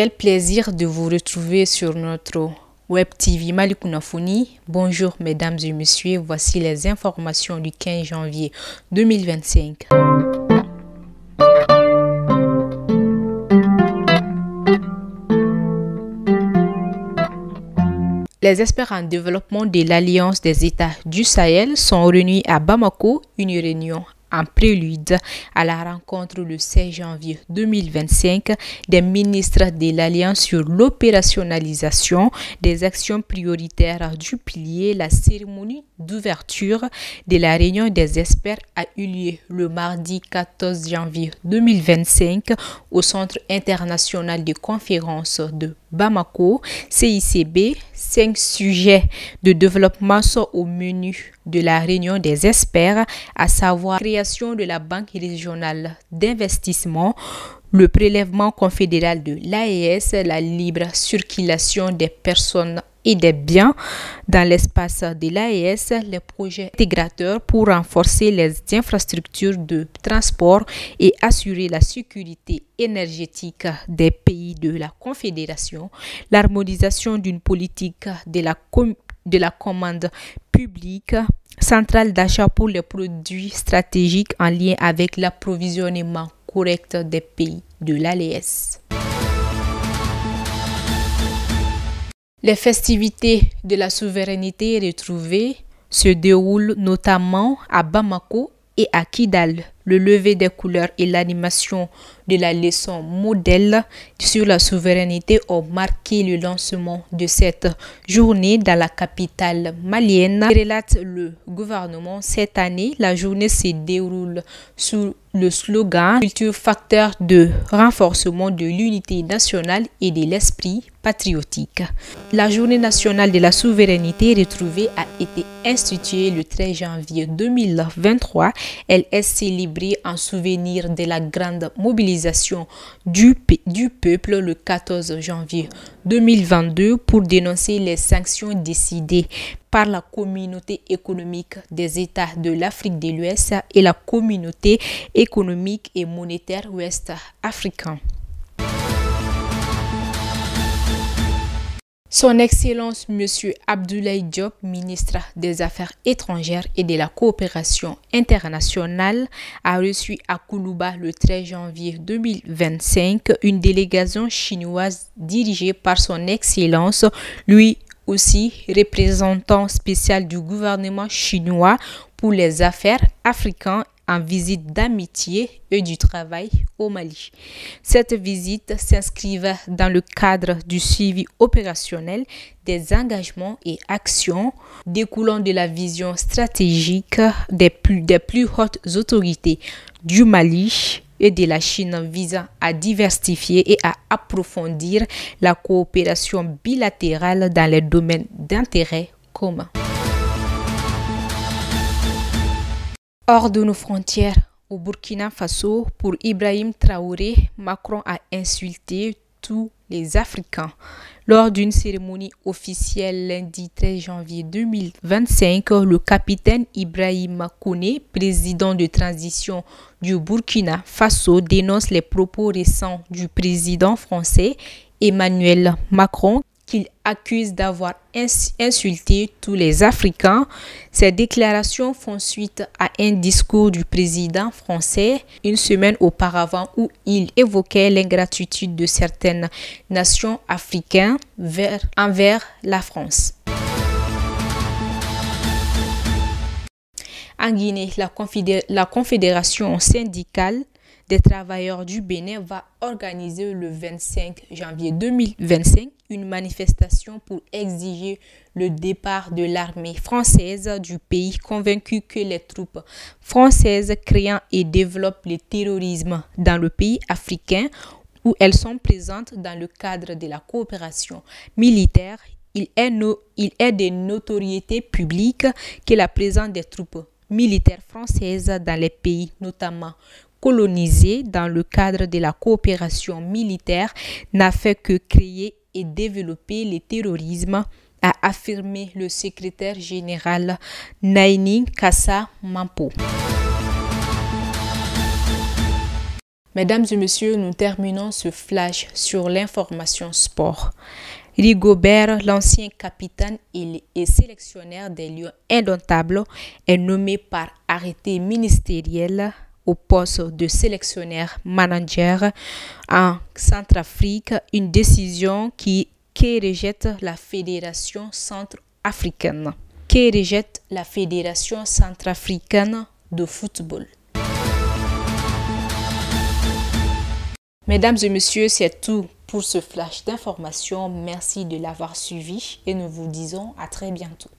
réel plaisir de vous retrouver sur notre Web TV Malikounda Foni. Bonjour mesdames et messieurs, voici les informations du 15 janvier 2025. Les experts en développement de l'Alliance des États du Sahel sont réunis à Bamako, une réunion en prélude à la rencontre le 16 janvier 2025 des ministres de l'Alliance sur l'opérationnalisation des actions prioritaires du pilier. La cérémonie d'ouverture de la réunion des experts a eu lieu le mardi 14 janvier 2025 au Centre international de conférences de Bamako, CICB. 5 sujets de développement sont au menu de la réunion des experts, à savoir la création de la Banque régionale d'investissement, le prélèvement confédéral de l'AES, la libre circulation des personnes et des biens dans l'espace de l'AES, les projets intégrateurs pour renforcer les infrastructures de transport et assurer la sécurité énergétique des pays de la Confédération, l'harmonisation d'une politique de la commande publique, centrale d'achat pour les produits stratégiques en lien avec l'approvisionnement correct des pays de l'AES. Les festivités de la souveraineté retrouvée se déroulent notamment à Bamako et à Kidal. Le lever des couleurs et l'animation de la leçon modèle sur la souveraineté ont marqué le lancement de cette journée dans la capitale malienne. Relate le gouvernement, cette année, la journée se déroule sous le slogan « Culture facteur de renforcement de l'unité nationale et de l'esprit patriotique ». La journée nationale de la souveraineté retrouvée a été instituée le 13 janvier 2023. Elle est célébrée en souvenir de la grande mobilisation du peuple le 14 janvier 2022 pour dénoncer les sanctions décidées par la communauté économique des États de l'Afrique de l'Ouest et la communauté économique et monétaire ouest africaine. Son Excellence M. Abdoulaye Diop, ministre des Affaires étrangères et de la coopération internationale, a reçu à Koulouba le 13 janvier 2025 une délégation chinoise dirigée par son Excellence, lui aussi représentant spécial du gouvernement chinois pour les affaires africaines, en visite d'amitié et du travail au Mali. Cette visite s'inscrivait dans le cadre du suivi opérationnel des engagements et actions découlant de la vision stratégique des plus hautes autorités du Mali et de la Chine visant à diversifier et à approfondir la coopération bilatérale dans les domaines d'intérêt commun. Hors de nos frontières, au Burkina Faso, pour Ibrahim Traoré, Macron a insulté tous les Africains. Lors d'une cérémonie officielle lundi 13 janvier 2025, le capitaine Ibrahim Koné, président de transition du Burkina Faso, dénonce les propos récents du président français Emmanuel Macron, qu'il accuse d'avoir insulté tous les Africains. Ces déclarations font suite à un discours du président français une semaine auparavant où il évoquait l'ingratitude de certaines nations africaines envers la France. En Guinée, la Confédération syndicale des travailleurs du Bénin va organiser le 25 janvier 2025 une manifestation pour exiger le départ de l'armée française du pays, convaincu que les troupes françaises créent et développent le terrorisme dans le pays africain où elles sont présentes dans le cadre de la coopération militaire. Il est de notoriété publique que la présence des troupes militaires françaises dans les pays notamment colonisés dans le cadre de la coopération militaire n'a fait que créer et développer le terrorisme, a affirmé le secrétaire général Naini Kassa Mampo. Mesdames et messieurs, nous terminons ce flash sur l'information sport. Rigobert, l'ancien capitaine et sélectionneur des Lions indomptables, est nommé par arrêté ministériel au poste de sélectionneur manager en Centrafrique, une décision qui rejette la Fédération centrafricaine. De football. Mesdames et messieurs, c'est tout pour ce flash d'information. Merci de l'avoir suivi et nous vous disons à très bientôt.